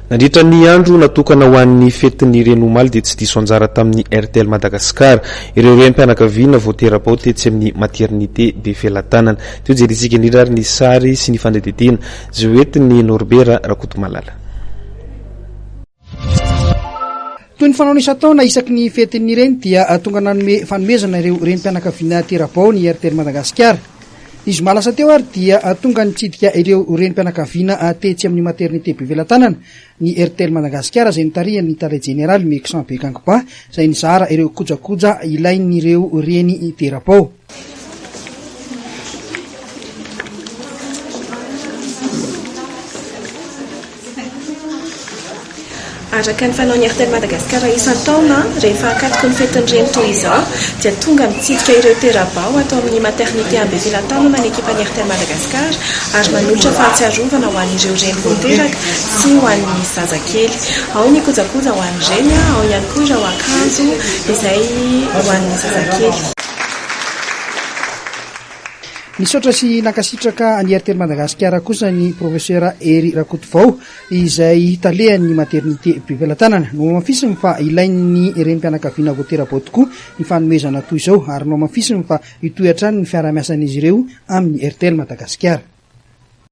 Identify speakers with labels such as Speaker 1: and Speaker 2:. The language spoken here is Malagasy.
Speaker 1: Nandritra ny andro natokana ho an'ny fetin'ny renomaly dia tsy diso anjara tamin'ny RTL Madagasikara ireo renim-pianakaviana vao tera-bao tetsy amin'ny maternité Bevelantanana. Teo jerisika indrindra ary ny sary sy ny fandadidina zoetiny Norbert Rakotomalala.
Speaker 2: Toy ny fanao isan-taona isaky ny fetin'ny reny dia tonga nanome fanomezana ireo renim-pianakaviana tera-bao ny RTL Madagasikara. Izy malasa teo ary dia tonga nitsidika ireo renim-pianakaviana tetsy amin'ny maternité Bevelantanana ny RTL Madagasikara izay nitarihan'ny tale jeneraly Meksan Bekangba izay nizara ireo kojakoja ilain'ireo reny tera-bao.
Speaker 3: Araka ny fanaon'ny RTL Madagasikara isan-taona rehefa akatoko ny fetin'ny reny toy izao dia tonga mitsidika ireo tera-bao atao amin'ny maternité Bevelantanana ny ekipan'ny RTL Madagasikara ary manolotra fahatsiarovana ho an'ireo reny vao teraka sy ho an'ny zazakely. Ao ny kojakoja ho an'ny reny, ao ihany koa ireo akanjo izay ho an'ny zazakely.
Speaker 2: Nisotra sy nankasitraka ny RTL Madagasikara kosa ny professeur Ery Rakotovao izay talehan'ny maternité Bevelantanana no mafisiny fa ilain'ny renim-pianakaviana vao tera-bao tokoa ny fanomezana toy izao ary no mafisiny fa itoy hatrany ny fiara-miasan'izy ireo amin'ny RTL Madagasikara.